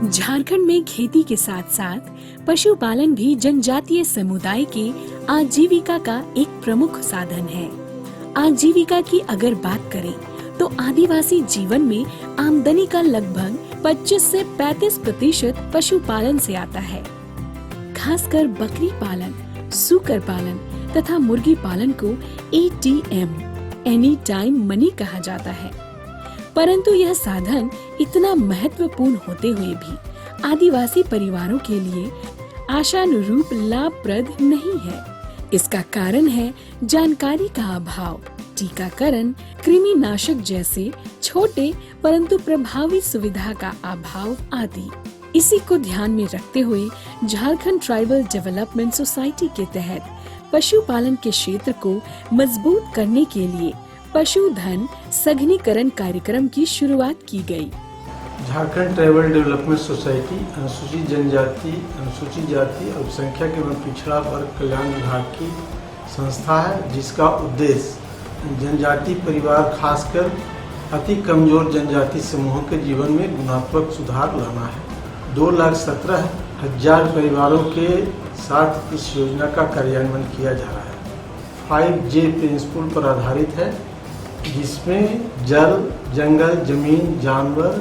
झारखंड में खेती के साथ साथ पशुपालन भी जनजातीय समुदाय के आजीविका का एक प्रमुख साधन है। आजीविका की अगर बात करें तो आदिवासी जीवन में आमदनी का लगभग 25 से 35% पशुपालन से आता है। खासकर बकरी पालन, सूकर पालन तथा मुर्गी पालन को ATM एनी टाइम मनी कहा जाता है। परंतु यह साधन इतना महत्वपूर्ण होते हुए भी आदिवासी परिवारों के लिए आशानुरूप लाभप्रद नहीं है। इसका कारण है जानकारी का अभाव, टीकाकरण, कृमिनाशक जैसे छोटे परंतु प्रभावी सुविधा का अभाव आदि। इसी को ध्यान में रखते हुए झारखंड ट्राइबल डेवलपमेंट सोसाइटी के तहत पशुपालन के क्षेत्र को मजबूत करने के लिए पशुधन सघनीकरण कार्यक्रम की शुरुआत की गई। झारखंड ट्राइबल डेवलपमेंट सोसाइटी अनुसूचित जनजाति, अनुसूचित जाति, अल्पसंख्यक एवं पिछड़ा वर्ग कल्याण विभाग की संस्था है, जिसका उद्देश्य जनजाति परिवार, खासकर अति कमजोर जनजाति समूहों के जीवन में गुणात्मक सुधार लाना है। 2,17,000 परिवारों के साथ इस योजना का कार्यान्वयन किया जा रहा है। 5J प्रिंसिपल पर आधारित है, जिसमें जल, जंगल, जमीन, जानवर,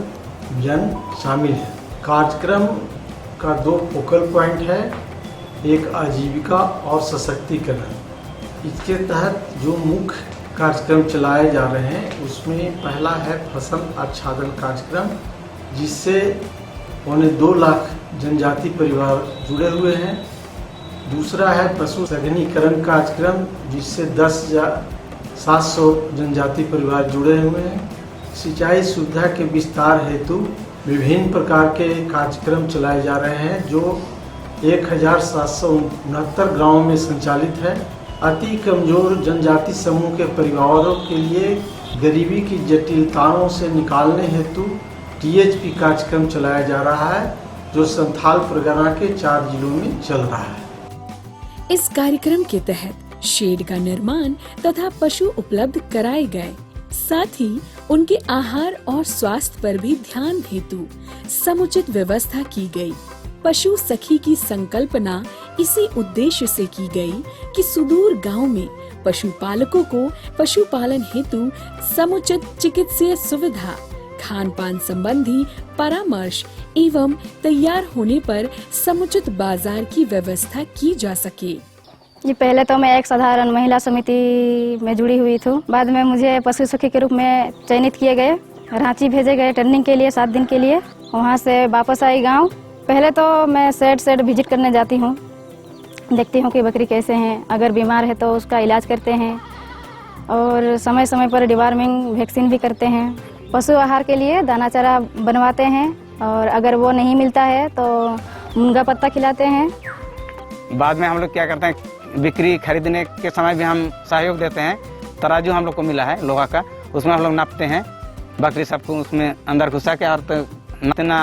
जन शामिल है। कार्यक्रम का 2 फोकल पॉइंट है, एक आजीविका और सशक्तिकरण। इसके तहत जो मुख्य कार्यक्रम चलाए जा रहे हैं उसमें पहला है फसल आच्छादन कार्यक्रम, जिससे 2 लाख जनजाति परिवार जुड़े हुए हैं। दूसरा है पशु सघनीकरण कार्यक्रम, जिससे 10,700 जनजाति परिवार जुड़े हुए हैं। सिंचाई सुविधा के विस्तार हेतु विभिन्न प्रकार के कार्यक्रम चलाए जा रहे हैं, जो 1,769 गाँवों में संचालित है। अति कमजोर जनजाति समूह के परिवारों के लिए गरीबी की जटिलताओं से निकालने हेतु THP कार्यक्रम चलाया जा रहा है, जो संथाल परगना के 4 जिलों में चल रहा है। इस कार्यक्रम के तहत शेड का निर्माण तथा पशु उपलब्ध कराए गए, साथ ही उनके आहार और स्वास्थ्य पर भी ध्यान हेतु समुचित व्यवस्था की गई। पशु सखी की संकल्पना इसी उद्देश्य से की गई कि सुदूर गांव में पशुपालकों को पशुपालन हेतु समुचित चिकित्सीय सुविधा, खान पान संबंधी परामर्श एवं तैयार होने पर समुचित बाजार की व्यवस्था की जा सके। जी, पहले तो मैं एक साधारण महिला समिति में जुड़ी हुई थी। बाद में मुझे पशु सखी के रूप में चयनित किए गए, रांची भेजे गए ट्रेनिंग के लिए 7 दिन के लिए। वहाँ से वापस आई गांव। पहले तो मैं सेड विजिट करने जाती हूँ, देखती हूँ कि बकरी कैसे हैं, अगर बीमार है तो उसका इलाज करते हैं और समय समय पर डिवार्मिंग वैक्सीन भी करते हैं। पशु आहार के लिए दाना चारा बनवाते हैं और अगर वो नहीं मिलता है तो मुनगा पत्ता खिलाते हैं। बाद में हम लोग क्या करते हैं, बिक्री खरीदने के समय भी हम सहयोग देते हैं। तराजू हम लोग को मिला है लोहा का, उसमें हम लोग नापते हैं बकरी सबको, उसमें अंदर घुसा के, और इतना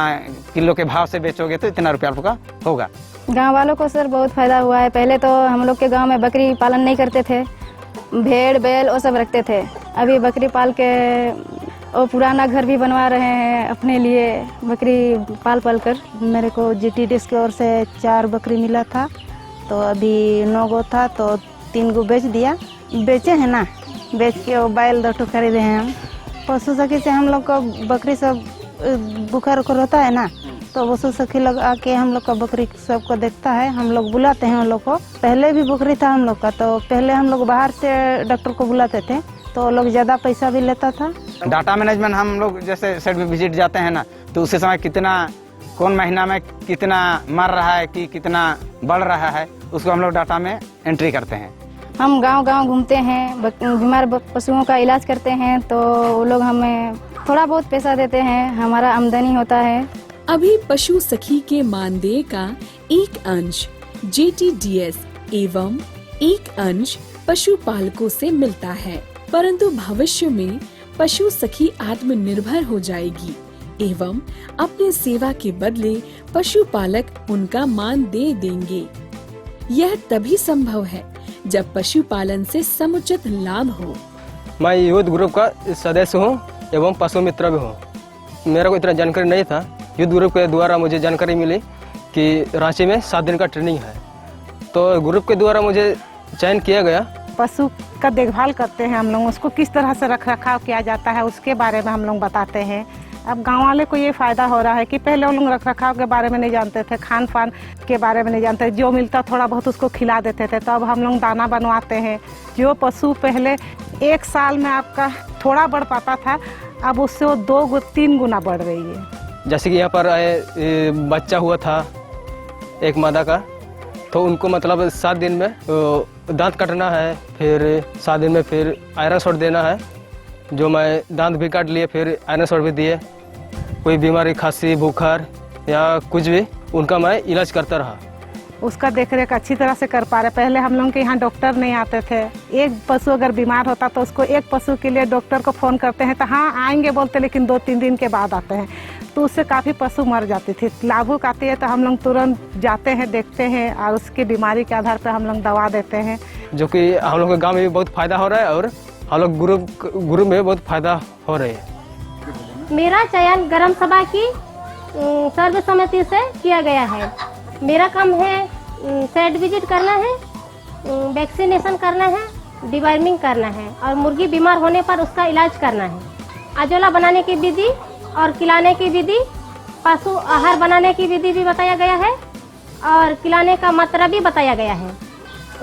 किलो के भाव से बेचोगे तो इतना रुपया आपका होगा। गांव वालों को सर बहुत फायदा हुआ है। पहले तो हम लोग के गांव में बकरी पालन नहीं करते थे, भेड़ बैल वो सब रखते थे। अभी बकरी पाल के और पुराना घर भी बनवा रहे हैं अपने लिए, बकरी पाल कर। मेरे को GTDS की ओर से 4 बकरी मिला था, तो अभी 9 गो था तो 3 गो बेच दिया। बेचे हैं ना, बेच के वो बैल 2 खरीदे हैं हम। पशु सखी से हम लोग को बकरी सब बुखार उखार होता है ना, तो पशु सखी लोग आके हम लोग का बकरी सबको देखता है, हम लोग बुलाते हैं उन लोग को। पहले भी बकरी था हम लोग का, तो पहले हम लोग बाहर से डॉक्टर को बुलाते थे, तो लोग ज़्यादा पैसा भी लेता था। डाटा मैनेजमेंट हम लोग जैसे सेट में विजिट जाते हैं ना, तो उसी समय कितना कौन महीना में कितना मर रहा है कि कितना बढ़ रहा है, उसको हम लोग डाटा में एंट्री करते हैं। हम गांव-गांव घूमते हैं, बीमार पशुओं का इलाज करते हैं, तो वो लोग हमें थोड़ा बहुत पैसा देते हैं, हमारा आमदनी होता है। अभी पशु सखी के मानदेय का एक अंश JTDS एवं एक अंश पशुपालकों से मिलता है, परंतु भविष्य में पशु सखी आत्मनिर्भर हो जाएगी एवं अपने सेवा के बदले पशुपालक उनका मानदेय देंगे। यह तभी संभव है जब पशुपालन से समुचित लाभ हो। मैं यूथ ग्रुप का सदस्य हूँ एवं पशु मित्र भी हूँ। मेरे को इतना जानकारी नहीं था, युद्ध ग्रुप के द्वारा मुझे जानकारी मिली कि रांची में 7 दिन का ट्रेनिंग है, तो ग्रुप के द्वारा मुझे चयन किया गया। पशु का देखभाल करते हैं हम लोग, उसको किस तरह से रख रखाव किया जाता है उसके बारे में हम लोग बताते हैं। अब गांव वाले को ये फायदा हो रहा है कि पहले वो लोग रख रखाव के बारे में नहीं जानते थे, खान पान के बारे में नहीं जानते, जो मिलता थोड़ा बहुत उसको खिला देते थे। तो अब हम लोग दाना बनवाते हैं। जो पशु पहले 1 साल में आपका थोड़ा बढ़ पाता था, अब उससे वो 2-3 गुना बढ़ रही है। जैसे कि यहाँ पर बच्चा हुआ था एक मादा का, तो उनको मतलब 7 दिन में दांत काटना है, फिर 7 दिन में फिर आयरन शॉट देना है। जो मैं दांत भी काट लिए, फिर आयरन शॉट भी दिए। कोई बीमारी, खांसी, बुखार या कुछ भी, उनका मैं इलाज करता रहा। उसका देखरेख अच्छी तरह से कर पा रहे। पहले हम लोग के यहाँ डॉक्टर नहीं आते थे। एक पशु अगर बीमार होता तो उसको एक पशु के लिए डॉक्टर को फ़ोन करते हैं तो हाँ आएंगे बोलते, लेकिन 2-3 दिन के बाद आते हैं, तो उससे काफ़ी पशु मर जाती थी। लाभुक आती है तो हम लोग तुरंत जाते हैं, देखते हैं और उसकी बीमारी के आधार पर हम लोग दवा देते हैं, जो कि हम लोग के गाँव में भी बहुत फ़ायदा हो रहा है और हम लोग ग्रुप में बहुत फ़ायदा हो रहे हैं। मेरा चयन ग्राम सभा की सर्वसम्मति से किया गया है। मेरा काम है साइट विजिट करना है, वैक्सीनेशन करना है, डिवर्मिंग करना है और मुर्गी बीमार होने पर उसका इलाज करना है। अजोला बनाने की विधि और खिलाने की विधि, पशु आहार बनाने की विधि भी बताया गया है और खिलाने का मात्रा भी बताया गया है।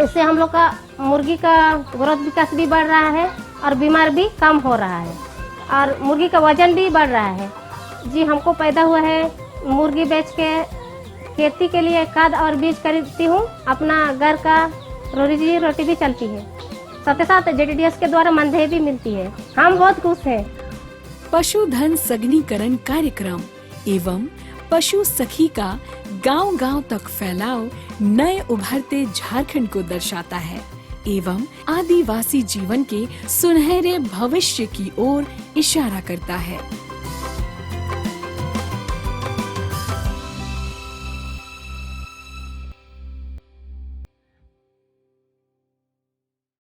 इससे हम लोग का मुर्गी का ग्रोथ विकास भी बढ़ रहा है और बीमार भी कम हो रहा है और मुर्गी का वजन भी बढ़ रहा है। जी हमको पैदा हुआ है, मुर्गी बेच के खेती के लिए खाद और बीज खरीदती हूँ, अपना घर का रोजी रोटी भी चलती है, साथ ही साथ JDDS के द्वारा मानदेय भी मिलती है। हम बहुत खुश हैं। पशुधन सघनीकरण कार्यक्रम एवं पशु सखी का गांव-गांव तक फैलाव नए उभरते झारखंड को दर्शाता है एवं आदिवासी जीवन के सुनहरे भविष्य की ओर इशारा करता है।